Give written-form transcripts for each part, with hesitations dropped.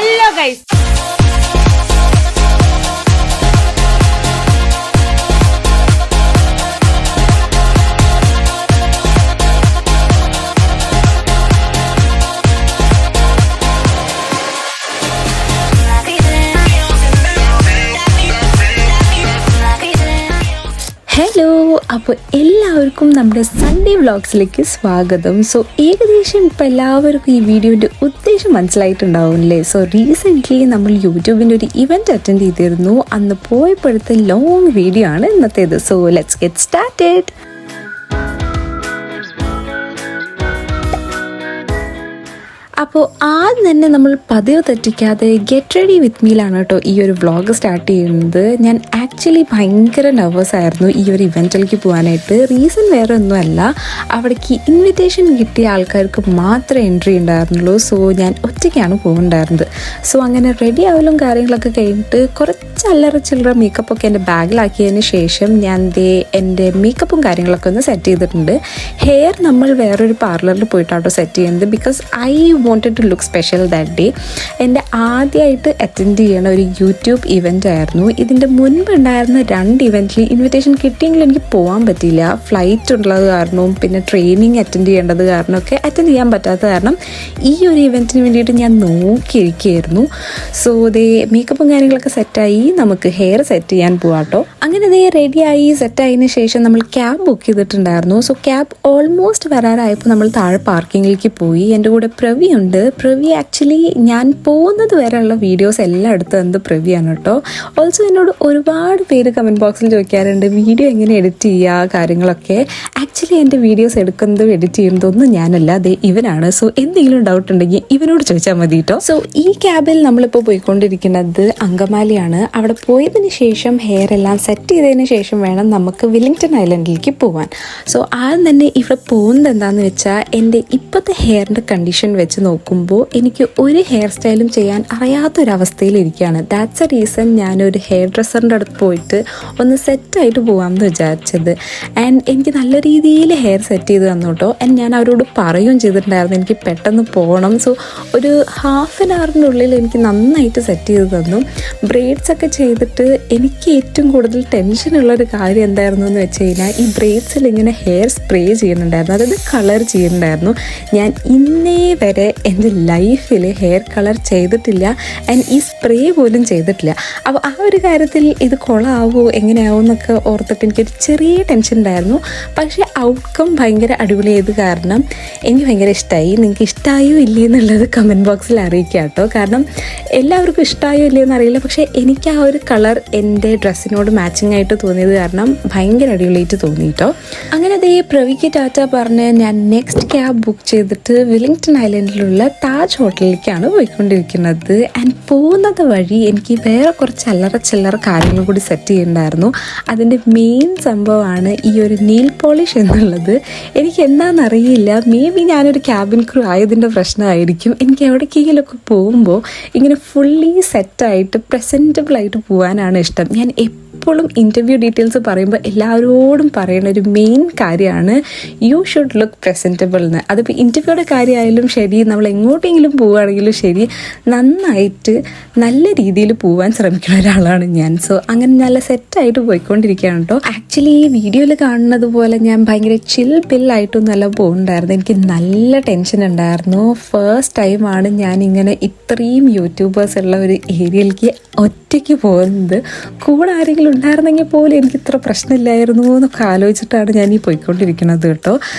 Hello guys. Hello, അപ്പോൾ എല്ലാവർക്കും നമ്മുടെ സൺഡേ വ്ളോഗ്സിലേക്ക് സ്വാഗതം. സോ ഏകദേശം ഇപ്പോൾ എല്ലാവർക്കും ഈ വീഡിയോൻ്റെ ഉദ്ദേശം മനസ്സിലായിട്ടുണ്ടാവും അല്ലേ? സോ റീസെൻ്റ്ലി നമ്മൾ യൂട്യൂബിൻ്റെ ഒരു ഇവൻറ്റ് അറ്റൻഡ് ചെയ്തിരുന്നു. അന്ന് പോയപ്പോഴത്തെ ലോങ് വീഡിയോ ആണ് ഇന്നത്തേത്. So let's get started. അപ്പോൾ ആദ്യം തന്നെ നമ്മൾ പതിവ് തെറ്റിക്കാതെ ഗെറ്റ് റെഡി വിത്ത് മീലാണ് കേട്ടോ ഈ ഒരു വ്ളോഗ് സ്റ്റാർട്ട് ചെയ്യുന്നത്. ഞാൻ ആക്ച്വലി ഭയങ്കര നെർവസ് ആയിരുന്നു ഈ ഒരു ഇവൻറ്റിലേക്ക് പോകാനായിട്ട്. റീസൺ വേറെ ഒന്നുമല്ല, അവിടേക്ക് ഇൻവിറ്റേഷൻ കിട്ടിയ ആൾക്കാർക്ക് മാത്രമേ എൻട്രി ഉണ്ടായിരുന്നുള്ളൂ. സോ ഞാൻ ഒറ്റയ്ക്കാണ് പോകുന്നുണ്ടായിരുന്നത്. സോ അങ്ങനെ റെഡി ആവലും കാര്യങ്ങളൊക്കെ കഴിഞ്ഞിട്ട് കുറച്ച് അല്ലറ ചില്ലറ മേക്കപ്പൊക്കെ എൻ്റെ ബാഗിലാക്കിയതിന് ശേഷം ഞാൻ എൻ്റെ മേക്കപ്പും കാര്യങ്ങളൊക്കെ ഒന്ന് സെറ്റ് ചെയ്തിട്ടുണ്ട്. ഹെയർ നമ്മൾ വേറൊരു പാർലറിൽ പോയിട്ടാട്ടോ സെറ്റ് ചെയ്യുന്നത്. Because I wanted to look special that day. എൻ്റെ ആദ്യമായിട്ട് അറ്റൻഡ് ചെയ്യണ ഒരു യൂട്യൂബ് ഇവൻ്റ് ആയിരുന്നു. ഇതിൻ്റെ മുൻപുണ്ടായിരുന്ന 2 ഇവൻറ്റിൽ ഇൻവിറ്റേഷൻ കിട്ടിയെങ്കിലും എനിക്ക് പോകാൻ പറ്റിയില്ല. ഫ്ലൈറ്റ് ഉള്ളത് കാരണവും പിന്നെ ട്രെയിനിങ് അറ്റൻഡ് ചെയ്യേണ്ടത് കാരണമൊക്കെ അറ്റൻഡ് ചെയ്യാൻ പറ്റാത്ത കാരണം ഈ ഒരു ഇവൻറ്റിന് വേണ്ടിയിട്ട് ഞാൻ നോക്കിയിരിക്കുകയായിരുന്നു. സോ മേക്കപ്പും കാര്യങ്ങളൊക്കെ സെറ്റായി, നമുക്ക് ഹെയർ സെറ്റ് ചെയ്യാൻ പോവാട്ടോ. അങ്ങനെ റെഡിയായി സെറ്റായതിനു ശേഷം നമ്മൾ ക്യാബ് ബുക്ക് ചെയ്തിട്ടുണ്ടായിരുന്നു. സോ ക്യാബ് ഓൾമോസ്റ്റ് വരാറായപ്പോൾ നമ്മൾ താഴെ പാർക്കിങ്ങിലേക്ക് പോയി. എൻ്റെ കൂടെ പ്രവി ഉണ്ട്. പ്രവി ആക്ച്വലി ഞാൻ പോകുന്നത് വരെയുള്ള വീഡിയോസ് എല്ലാം എടുത്തത് പ്രവിയാണ് കേട്ടോ. ഓൾസോ എന്നോട് ഒരുപാട് പേര് കമൻറ്റ് ബോക്സിൽ ചോദിക്കാറുണ്ട് വീഡിയോ എങ്ങനെ എഡിറ്റ് ചെയ്യുക കാര്യങ്ങളൊക്കെ. ആക്ച്വലി എൻ്റെ വീഡിയോസ് എടുക്കുന്നതും എഡിറ്റ് ചെയ്യുന്നതൊന്നും ഞാനല്ല, ഇവനാണ്. സോ എന്തെങ്കിലും ഡൗട്ട് ഉണ്ടെങ്കിൽ ഇവനോട് ചോദിച്ചാൽ മതി കേട്ടോ. സോ ഈ ക്യാബിൽ നമ്മളിപ്പോൾ പോയിക്കൊണ്ടിരിക്കുന്നത് അങ്കമാലിയാണ്. അവിടെ പോയതിന് ശേഷം ഹെയർ എല്ലാം സെറ്റ് ചെയ്തതിന് ശേഷം വേണം നമുക്ക് വില്ലിംഗ്ടൺ ഐലൻഡിലേക്ക് പോകാൻ. സോ ആദ്യം തന്നെ ഇവിടെ പോകുന്നത് എന്താണെന്ന് വെച്ചാൽ എൻ്റെ ഇപ്പോഴത്തെ ഹെയറിൻ്റെ കണ്ടീഷൻ വെച്ച് നോക്കുമ്പോൾ എനിക്ക് ഒരു ഹെയർ സ്റ്റൈലും ചെയ്യാൻ അറിയാത്തൊരവസ്ഥയിലിരിക്കുകയാണ്. ദാറ്റ്സ് എ റീസൺ ഞാനൊരു ഹെയർ ഡ്രസ്സറിൻ്റെ അടുത്ത് പോയിട്ട് ഒന്ന് സെറ്റായിട്ട് പോകാമെന്ന് വിചാരിച്ചത്. ആൻഡ് എനിക്ക് നല്ല രീതിയിൽ ഹെയർ സെറ്റ് ചെയ്ത് തന്നു കേട്ടോ. ആൻഡ് ഞാൻ അവരോട് പറയുകയും ചെയ്തിട്ടുണ്ടായിരുന്നു എനിക്ക് പെട്ടെന്ന് പോകണം. സോ ഒരു ഹാഫ് ആൻ അവറിനുള്ളിൽ എനിക്ക് നന്നായിട്ട് സെറ്റ് ചെയ്ത് തന്നു. ബ്രെയ്ഡ്സ് ഒക്കെ ചെയ്തിട്ട് എനിക്ക് ഏറ്റവും കൂടുതൽ ടെൻഷനുള്ളൊരു കാര്യം എന്തായിരുന്നു എന്ന് വെച്ച് കഴിഞ്ഞാൽ ഈ ബ്രെയ്ഡ്സിൽ ഇങ്ങനെ ഹെയർ സ്പ്രേ ചെയ്യുന്നുണ്ടായിരുന്നു, അതായത് കളർ ചെയ്യുന്നുണ്ടായിരുന്നു. ഞാൻ ഇന്നേ വരെ എൻ്റെ ലൈഫിൽ ഹെയർ കളർ ചെയ്തിട്ടില്ല ആൻഡ് ഈ സ്പ്രേ പോലും ചെയ്തിട്ടില്ല. അപ്പോൾ ആ ഒരു കാര്യത്തിൽ ഇത് കൊളാവോ എങ്ങനെയാവും എന്നൊക്കെ ഓർത്തിട്ട് എനിക്കൊരു ചെറിയ ടെൻഷൻ ഉണ്ടായിരുന്നു. പക്ഷേ ഔട്ട്കം ഭയങ്കര അടിപൊളിയായത് കാരണം എനിക്ക് ഭയങ്കര ഇഷ്ടമായി. നിങ്ങൾക്ക് ഇഷ്ടമായോ ഇല്ലേ എന്നുള്ളത് കമൻറ്റ് ബോക്സിൽ അറിയിക്കുക കേട്ടോ. കാരണം എല്ലാവർക്കും ഇഷ്ടമായോ ഇല്ലയെന്ന് അറിയില്ല, പക്ഷേ എനിക്ക് ആ ഒരു കളർ എൻ്റെ ഡ്രസ്സിനോട് മാച്ചിങ് ആയിട്ട് തോന്നിയത് കാരണം ഭയങ്കര അടിപൊളിയായിട്ട് തോന്നി കേട്ടോ. അങ്ങനെ പ്രവിക്ക് ടാറ്റ പറഞ്ഞ് ഞാൻ നെക്സ്റ്റ് ക്യാബ് ബുക്ക് ചെയ്തിട്ട് വില്ലിംഗ്ടൺ ഐലൻഡിലുള്ള താജ് ഹോട്ടലിലേക്കാണ് പോയിക്കൊണ്ടിരിക്കുന്നത്. ആൻഡ് പോകുന്നത് വഴി എനിക്ക് വേറെ കുറച്ച് അല്ലറ ചില്ലറ കാര്യങ്ങൾ കൂടി സെറ്റ് ചെയ്യുന്നുണ്ടായിരുന്നു. അതിൻ്റെ മെയിൻ സംഭവമാണ് ഈ ഒരു നെയിൽ പോളിഷ് എന്നുള്ളത്. എനിക്ക് എന്താണെന്നറിയില്ല, മേ ബി ഞാനൊരു ക്യാബിൻ ക്രൂ ആയതിൻ്റെ പ്രശ്നമായിരിക്കും. എനിക്ക് എവിടേക്കെങ്കിലുമൊക്കെ പോകുമ്പോൾ ഇങ്ങനെ ഫുള്ളി സെറ്റായിട്ട് പ്രസൻറ്റബിളായിട്ട് പോകാനാണ് ഇഷ്ടം. ഞാൻ എപ്പോഴും ഇൻ്റർവ്യൂ ഡീറ്റെയിൽസ് പറയുമ്പോൾ എല്ലാവരോടും പറയുന്ന ഒരു മെയിൻ കാര്യമാണ് യു ഷുഡ് ലുക്ക് പ്രസൻറ്റബിൾ എന്ന്. അതിപ്പോൾ ഇൻ്റർവ്യൂയുടെ കാര്യമായാലും ശരി, നമ്മൾ എങ്ങോട്ടെങ്കിലും പോവുകയാണെങ്കിലും ശരി, നന്നായിട്ട് നല്ല രീതിയിൽ പോകാൻ ശ്രമിക്കുന്ന ഒരാളാണ് ഞാൻ. സോ അങ്ങനെ നല്ല സെറ്റായിട്ട് പോയിക്കൊണ്ടിരിക്കുകയാണ് കേട്ടോ. ആക്ച്വലി ഈ വീഡിയോയിൽ കാണുന്നത് പോലെ ഞാൻ ഭയങ്കര ചിൽ പില്ലായിട്ടൊന്നുമല്ല പോകുന്നുണ്ടായിരുന്നു. എനിക്ക് നല്ല ടെൻഷൻ ഉണ്ടായിരുന്നു. ഫസ്റ്റ് ടൈമാണ് ഞാനിങ്ങനെ ഇത്രയും യൂട്യൂബേഴ്സ് ഉള്ള ഒരു ഏരിയയിലേക്ക് ഒറ്റയ്ക്ക് പോകുന്നത്. കൂടെ ആരെങ്കിലും ഉണ്ടായിരുന്നെങ്കിൽ പോലും എനിക്ക് ഇത്ര പ്രശ്നമില്ലായിരുന്നു എന്നൊക്കെ ആലോചിച്ചിട്ടാണ് ഞാൻ ഈ പോയിക്കൊണ്ടിരിക്കുന്നത് കേട്ടോ.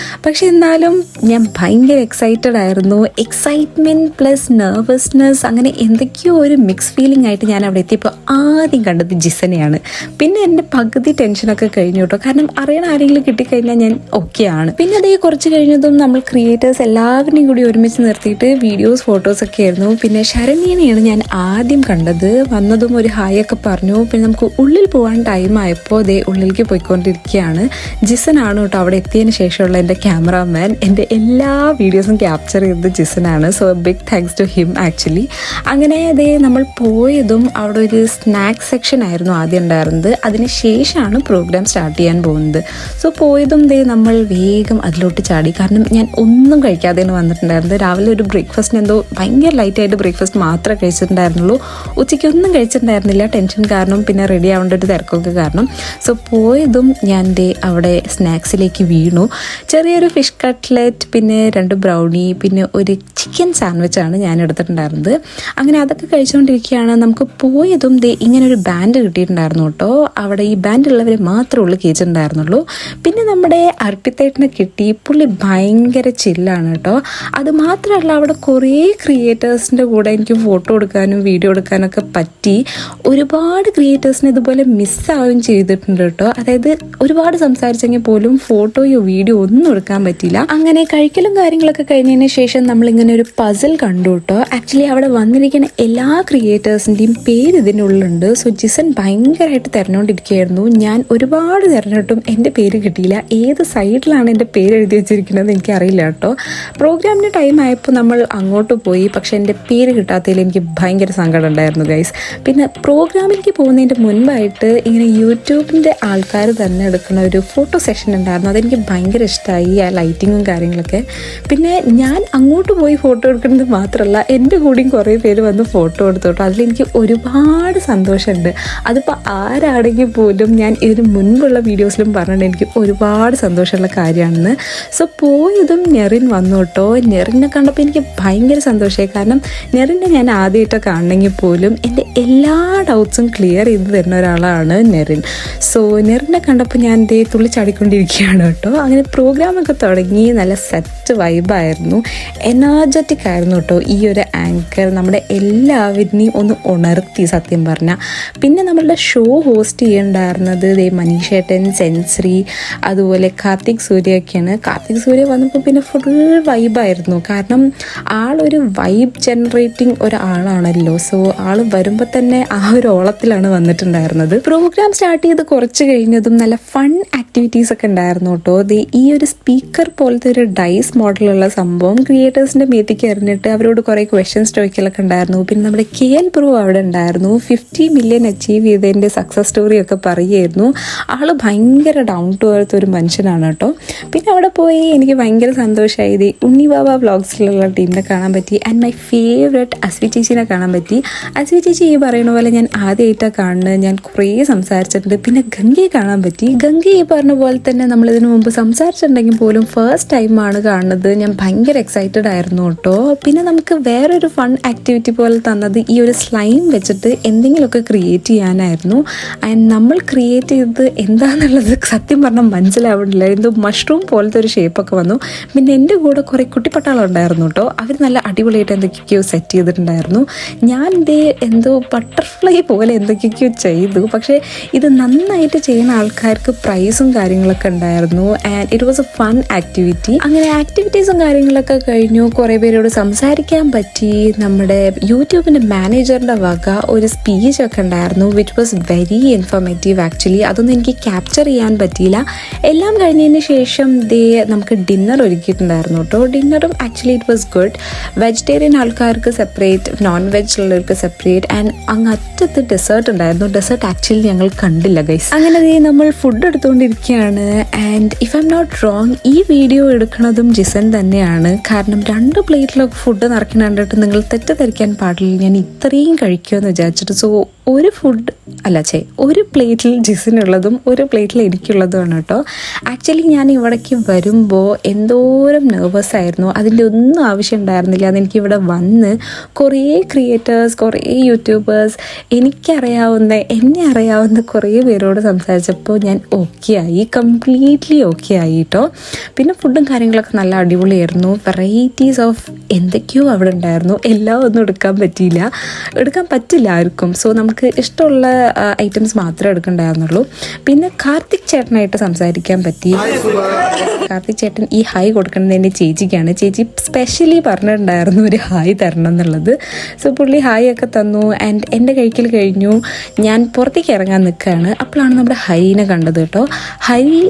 പക്ഷെ എന്നാലും ഞാൻ ഭയങ്കര എക്സൈറ്റഡ് ആയിരുന്നു. എക്സൈറ്റ്മെൻറ്റ് പ്ലസ് നെർവസ്നെസ്, അങ്ങനെ എന്തൊക്കെയോ ഒരു മിക്സ് ഫീലിംഗ് ആയിട്ട് ഞാൻ അവിടെ എത്തിയപ്പോൾ ആദ്യം കണ്ടത് ജിസനെയാണ്. പിന്നെ എൻ്റെ പകുതി ടെൻഷനൊക്കെ കഴിഞ്ഞു കേട്ടോ. കാരണം അറിയണ ആരെങ്കിലും കിട്ടിക്കഴിഞ്ഞാൽ ഞാൻ ഓക്കെ ആണ്. പിന്നെ അതേ കുറച്ച് കഴിഞ്ഞതും നമ്മൾ ക്രിയേറ്റേഴ്സ് എല്ലാവരുടെയും കൂടി ഒരുമിച്ച് നിർത്തിയിട്ട് വീഡിയോസ് ഫോട്ടോസൊക്കെ ആയിരുന്നു. പിന്നെ ശരണ്യനെയാണ് ഞാൻ ആദ്യം കണ്ടത്. വന്നതും ഒരു ഹായ് ഒക്കെ പറഞ്ഞു. പിന്നെ നമുക്ക് ഉള്ളിൽ പോകാൻ ടൈമായപ്പോൾ ദേ ഉള്ളിലേക്ക് പോയിക്കൊണ്ടിരിക്കുകയാണ്. ജിസനാണ് കേട്ടോ അവിടെ എത്തിയതിന് ശേഷമുള്ള എൻ്റെ ക്യാമറാമാൻ. എൻ്റെ എല്ലാ വീഡിയോസും ക്യാപ്ചർ ചെയ്തത് ജിസനാണ്. So big thanks to him actually. അങ്ങനെ ദേ നമ്മൾ പോയതും അവിടെ ഒരു സ്നാക്സ് സെക്ഷൻ ആയിരുന്നു ആദ്യം ഉണ്ടായിരുന്നത്. അതിന് ശേഷമാണ് പ്രോഗ്രാം സ്റ്റാർട്ട് ചെയ്യാൻ പോകുന്നത്. സോ പോയതും ദേ നമ്മൾ വേഗം അതിലോട്ട് ചാടി. കാരണം ഞാൻ ഒന്നും കഴിക്കാതെയാണ് വന്നിട്ടുണ്ടായിരുന്നത്. രാവിലെ ഒരു ബ്രേക്ക്ഫാസ്റ്റിന് എന്തോ ഭയങ്കര ലൈറ്റായിട്ട് ബ്രേക്ക്ഫാസ്റ്റ് മാത്രമേ കഴിച്ചിട്ടുണ്ടായിരുന്നുള്ളൂ. ഉച്ചയ്ക്കൊന്നും കഴിച്ചിട്ടുണ്ടായിരുന്നില്ല, ടെൻഷൻ കാരണം, പിന്നെ റെഡി ആവേണ്ട ഒരു തിരക്കൊക്കെ കാരണം. സോ പോയതും ഞാൻ ദേ അവിടെ സ്നാക്സിലേക്ക് വീണു. ചെറിയൊരു ഫിഷ് കട്ട്ലെറ്റ്, പിന്നെ 2 ബ്രൗണി, പിന്നെ ഒരു ചിക്കൻ സാൻഡ്വിച്ചാണ് ഞാൻ എടുത്തിട്ടുണ്ടായിരുന്നത്. അങ്ങനെ അതൊക്കെ കഴിച്ചുകൊണ്ടിരിക്കുകയാണ്. നമുക്ക് പോയതും ദേ ഇങ്ങനെ ഒരു ബാൻഡ് കിട്ടിയിട്ടുണ്ടായിരുന്നു കേട്ടോ. അവിടെ ഈ ബാൻഡുള്ളവരെ മാത്രമേ ഉള്ളൂ കേച്ചിട്ടുണ്ടായിരുന്നുള്ളൂ. പിന്നെ നമ്മുടെ അർപ്പിത്തേട്ടനെ കിട്ടി. പുള്ളി ഭയങ്കര ചില്ലാണ് കേട്ടോ. അത് മാത്രമല്ല അവിടെ കുറേ ക്രിയേറ്റേഴ്സിൻ്റെ കൂടെ എനിക്ക് ഫോട്ടോ എടുക്കാനും വീഡിയോ എടുക്കാനൊക്കെ പറ്റി. ഒരുപാട് ക്രിയേറ്റേഴ്സിന് ഇതുപോലെ മിസ്സാവുകയും ചെയ്തിട്ടുണ്ട് കേട്ടോ. അതായത് ഒരുപാട് സംസാരിച്ചെങ്കിൽ പോലും ഫോട്ടോയോ വീഡിയോ ഒന്നും എടുക്കാൻ പറ്റിയില്ല. അങ്ങനെ കഴിക്കലും കാര്യങ്ങളൊക്കെ കഴിഞ്ഞതിന് ശേഷം നമ്മളിങ്ങനെ ഒരു പസിൽ കണ്ടു കേട്ടോ. ആക്ച്വലി അവിടെ വന്നിരിക്കുന്ന എല്ലാ ക്രിയേറ്റേഴ്സിൻ്റെയും പേര് ഇതിനുള്ളുണ്ട്. സോ ജിസൻ ഭയങ്കരമായിട്ട് തിരഞ്ഞുകൊണ്ടിരിക്കുകയായിരുന്നു. ഞാൻ ഒരുപാട് തിരഞ്ഞിട്ടും എൻ്റെ പേര് കിട്ടിയില്ല. ഏത് സൈഡിലാണ് എൻ്റെ പേര് എഴുതി വെച്ചിരിക്കുന്നത് എനിക്കറിയില്ല കേട്ടോ. പ്രോഗ്രാമിൻ്റെ ടൈം ആയപ്പോൾ നമ്മൾ അങ്ങോട്ട് പോയി. പക്ഷെ എൻ്റെ പേര് കിട്ടാത്തതിൽ എനിക്ക് ഭയങ്കര സങ്കടം ഉണ്ടായിരുന്നു ഗൈസ്. പിന്നെ പ്രോഗ്രാമിലേക്ക് പോകുന്നതിൻ്റെ മുൻപായിട്ട് ഇങ്ങനെ യൂട്യൂബിൻ്റെ ആൾക്കാർ തന്നെ എടുക്കുന്ന ഒരു ഫോട്ടോ സെഷൻ ഉണ്ടായിരുന്നു. അതെനിക്ക് ഭയങ്കര ഇഷ്ടമായി, ആ ലൈറ്റിങ്ങും കാര്യങ്ങളൊക്കെ. പിന്നെ ഞാൻ അങ്ങോട്ട് പോയി ഫോട്ടോ എടുക്കുന്നത് മാത്രമല്ല, എൻ്റെ കൂടെയും കുറേ പേര് വന്ന് ഫോട്ടോ എടുത്തു കേട്ടോ. അതിലെനിക്ക് ഒരുപാട് സന്തോഷമുണ്ട്. അതിപ്പോൾ ആരാണെങ്കിൽ പോലും ഞാൻ ഇതിന് മുൻപുള്ള വീഡിയോസിലും പറഞ്ഞിട്ട് എനിക്ക് ഒരുപാട് സന്തോഷമുള്ള കാര്യമാണെന്ന്. സോ പോയതും നെറിൻ വന്നു കേട്ടോ. നെറിനെ കണ്ടപ്പോൾ എനിക്ക് ഭയങ്കര സന്തോഷമായി. കാരണം നെറിനെ ഞാൻ ആദ്യമായിട്ടൊക്കെ കാണണമെങ്കിൽ പോലും എൻ്റെ എല്ലാ ഡൗട്ട്സും ക്ലിയർ ചെയ്ത് തരുന്ന ഒരാളാണ് നെറിൻ. സോ നെറിനെ കണ്ടപ്പോൾ ഞാൻ ദേ തുള്ളി ചാടിക്കൊണ്ടിരിക്കുകയാണ് കേട്ടോ. അങ്ങനെ പ്രോഗ്രാമൊക്കെ തുടങ്ങി. നല്ല സെറ്റ് വൈബായിരുന്നു, എനർജറ്റിക് ആയിരുന്നു കേട്ടോ. ഈ ഒരു ആങ്കർ നമ്മുടെ എല്ലാവരിനെയും ഒന്ന് ഉണർത്തി സത്യം പറഞ്ഞാൽ. പിന്നെ നമ്മളുടെ ഷോ ഹോസ്റ്റ് ചെയ്യണ്ടായിരുന്നത് ദേ മനീഷേട്ടൻ, സെൻസറി, അതുപോലെ കാർത്തിക് സൂര്യയൊക്കെയാണ്. കാർത്തിക് സൂര്യ വന്നപ്പോൾ പിന്നെ ഫുൾ വൈബായിരുന്നു. കാരണം ആളൊരു വൈബ് ജനറേറ്റിംഗ് ഒരാളാണല്ലോ. സോ ആൾ വരുമ്പോൾ തന്നെ ആ ഒരു ഓളത്തിലാണ് വന്നിട്ടുണ്ടായിരുന്നത്. പ്രോഗ്രാം സ്റ്റാർട്ട് ചെയ്ത് കുറച്ച് കഴിഞ്ഞതും നല്ല ഫൺ ആക്ടിവിറ്റീസ് ഒക്കെ ഉണ്ടായിരുന്നു കേട്ടോ. ഈ ഒരു സ്പീക്കർ പോലത്തെ ഒരു ഡൈസ് മോഡലുള്ള സംഭവം ക്രിയേറ്റേഴ്സിൻ്റെ മേത്തേക്ക് എറിഞ്ഞിട്ട് അവരോട് കുറേ ക്വസ്റ്റ്യൻസ് ചോദിക്കലൊക്കെ ഉണ്ടായിരുന്നു. പിന്നെ നമ്മുടെ KL ബ്രോ അവിടെ ഉണ്ടായിരുന്നു. 50 മില്യൺ അച്ചീവ് ചെയ്തതിൻ്റെ സക്സസ് സ്റ്റോറിയൊക്കെ പറയുമായിരുന്നു. ആൾ ഭയങ്കര ഡൗൺ ടു എർത്ത് ഒരു മനുഷ്യനാണ് കേട്ടോ. പിന്നെ അവിടെ പോയി എനിക്ക് ഭയങ്കര സന്തോഷമായി. ഉണ്ണി ബാബ വ്ളോഗ്സിലുള്ള ടീമിനെ കാണാൻ പറ്റി. ആൻഡ് മൈ ഫേവറേറ്റ് അസ്വി ചേച്ചീനെ കാണാൻ പറ്റി. അസ്വി ചേച്ചി ഈ പറയുന്ന പോലെ ഞാൻ ആദ്യമായിട്ടാണ് കാണുന്നത്. ഞാൻ കുറേ സംസാരിച്ചിട്ടുണ്ട്. പിന്നെ ഗംഗയെ കാണാൻ പറ്റി. ഗംഗ ഈ പറഞ്ഞ പോലെ തന്നെ നമ്മളിതിനു മുമ്പ് സംസാരിച്ചിട്ടുണ്ടെങ്കിൽ പോലും ഫസ്റ്റ് ടൈമാണ് കാണുന്നത്. ഞാൻ ഭയങ്കര എക്സൈറ്റഡ് ആയിരുന്നു കേട്ടോ. പിന്നെ നമുക്ക് വേറൊരു ഫൺ ആക്ടിവിറ്റി പോലെ തന്നത് ഈ ഒരു സ്ലൈം വെച്ചിട്ട് എന്തെങ്കിലുമൊക്കെ ക്രിയേറ്റ് ചെയ്യാനായിരുന്നു. ആൻഡ് നമ്മൾ ക്രിയേറ്റ് ചെയ്തത് എന്താണെന്നുള്ളത് സത്യം പറഞ്ഞാൽ മനസ്സിലാവുന്നില്ല. എന്തോ മഷ്റൂം പോലത്തെ ഒരു ഷേപ്പൊക്കെ വന്നു. പിന്നെ എൻ്റെ കൂടെ കുറേ കുട്ടിപ്പട്ടാളം ഉണ്ടായിരുന്നു കേട്ടോ. അവർ നല്ല അടിപൊളിയായിട്ട് എന്തൊക്കെയോ സെറ്റ് ചെയ്തിട്ടുണ്ടായിരുന്നു. ഞാൻ എന്തോ ബട്ടർഫ്ലൈ പോലെ എന്തൊക്കെയോ ചെയ്തു. പക്ഷേ ഇത് നന്നായിട്ട് ചെയ്യുന്ന ആൾക്കാർക്ക് പ്രൈസും കാര്യങ്ങളൊക്കെ ഉണ്ടായിരുന്നു. And it was A fun activity. അങ്ങനെ ആക്ടിവിറ്റീസും കാര്യങ്ങളൊക്കെ കഴിഞ്ഞു. കുറേ പേരോട് സംസാരിക്കാൻ പറ്റി. നമ്മുടെ യൂട്യൂബിൻ്റെ മാനേജറിൻ്റെ വക ഒരു സ്പീച്ചൊക്കെ ഉണ്ടായിരുന്നു, which was very informative actually. അതൊന്നും എനിക്ക് ക്യാപ്ചർ ചെയ്യാൻ പറ്റിയില്ല. എല്ലാം കഴിഞ്ഞതിന് ശേഷം നമുക്ക് ഡിന്നർ ഒരുക്കിയിട്ടുണ്ടായിരുന്നു കേട്ടോ. ഡിന്നറും actually it was good. Vegetarian ആൾക്കാർക്ക് സെപ്പറേറ്റ്, നോൺ വെജ് ഉള്ളവർക്ക് സെപ്പറേറ്റ്. ആൻഡ് അങ്ങ് അറ്റത്ത് ഡെസേർട്ട് ഉണ്ടായിരുന്നു. ഡെസേർട്ട് ആക്ച്വലി ഞങ്ങൾ കണ്ടില്ല ഗൈസ്. അങ്ങനെ നമ്മൾ ഫുഡ് എടുത്തുകൊണ്ടിരിക്കുകയാണ്. And if I am not wrong, ഈ വീഡിയോ എടുക്കുന്നതും ജിസൻ തന്നെയാണ്. കാരണം 2 പ്ലേറ്റിലൊക്കെ ഫുഡ് നിറയ്ക്കുന്ന കണ്ടിട്ട് നിങ്ങൾ തെറ്റിദ്ധരിക്കാൻ പാടില്ല, ഞാൻ ഇത്രയും കഴിക്കുമെന്ന് വിചാരിച്ചിട്ട്. സോ ഒരു പ്ലേറ്റിൽ ജിസിനുള്ളതും ഒരു പ്ലേറ്റിൽ എനിക്കുള്ളതുമാണ് കേട്ടോ. ആക്ച്വലി ഞാൻ ഇവിടേക്ക് വരുമ്പോൾ എന്തോരം നെർവസ് ആയിരുന്നു. അതിൻ്റെ ഒന്നും ആവശ്യം ഉണ്ടായിരുന്നില്ല. അതെനിക്കിവിടെ വന്ന് കുറേ ക്രിയേറ്റേഴ്സ്, കുറേ യൂട്യൂബേഴ്സ്, എന്നെ അറിയാവുന്ന കുറേ പേരോട് സംസാരിച്ചപ്പോൾ ഞാൻ ഓക്കെ ആയി, കംപ്ലീറ്റ്ലി ഓക്കെ ആയി കേട്ടോ. പിന്നെ ഫുഡും കാര്യങ്ങളൊക്കെ നല്ല അടിപൊളിയായിരുന്നു. വെറൈറ്റീസ് ഓഫ് എന്തൊക്കെയോ അവിടെ ഉണ്ടായിരുന്നു. എല്ലാം ഒന്നും എടുക്കാൻ പറ്റില്ല ആർക്കും. സോ നമുക്ക് നമുക്ക് ഇഷ്ടമുള്ള ഐറ്റംസ് മാത്രമേ എടുക്കണ്ടായിരുന്നുള്ളൂ. പിന്നെ കാർത്തിക് ചേട്ടനായിട്ട് സംസാരിക്കാൻ പറ്റി. കാർത്തിക് ചേട്ടൻ ഈ ഹായ് കൊടുക്കുന്നത് എൻ്റെ ചേച്ചിക്കാണ്. ചേച്ചി സ്പെഷ്യലി പറഞ്ഞിട്ടുണ്ടായിരുന്നു ഒരു ഹായ് തരണം എന്നുള്ളത്. സോ പുള്ളി ഹായ് ഒക്കെ തന്നു. ആൻഡ് എൻ്റെ കഴിക്കൽ കഴിഞ്ഞു, ഞാൻ പുറത്തേക്ക് ഇറങ്ങാൻ നിൽക്കുകയാണ്. അപ്പോഴാണ് നമ്മുടെ ഹരിനെ കണ്ടത് കേട്ടോ. ഹരി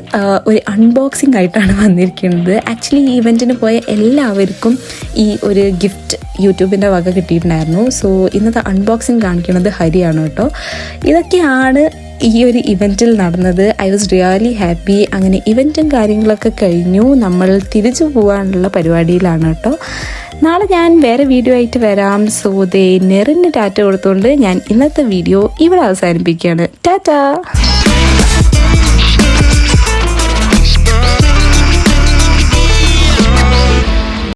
ഒരു അൺബോക്സിങ് ആയിട്ടാണ് വന്നിരിക്കുന്നത്. ആക്ച്വലി ഈ ഇവൻറ്റിന് പോയ എല്ലാവർക്കും ഈ ഒരു ഗിഫ്റ്റ് യൂട്യൂബിൻ്റെ വക കിട്ടിയിട്ടുണ്ടായിരുന്നു. സോ ഇന്നത്തെ അൺബോക്സിങ് കാണിക്കുന്നത് ഹരിയാണ് കേട്ടോ. ഇതൊക്കെയാണ് ഈ ഒരു ഇവൻറ്റിൽ നടന്നത്. I was really happy. അങ്ങനെ ഇവൻറ്റും കാര്യങ്ങളൊക്കെ കഴിഞ്ഞു. നമ്മൾ തിരിച്ചു പോകാനുള്ള പരിപാടിയിലാണ് കേട്ടോ. നാളെ ഞാൻ വേറെ വീഡിയോ ആയിട്ട് വരാം. സോ ദേ നെറിന് ടാറ്റ കൊടുത്തുകൊണ്ട് ഞാൻ ഇന്നത്തെ വീഡിയോ ഇവിടെ അവസാനിപ്പിക്കുകയാണ്. ടാറ്റാ.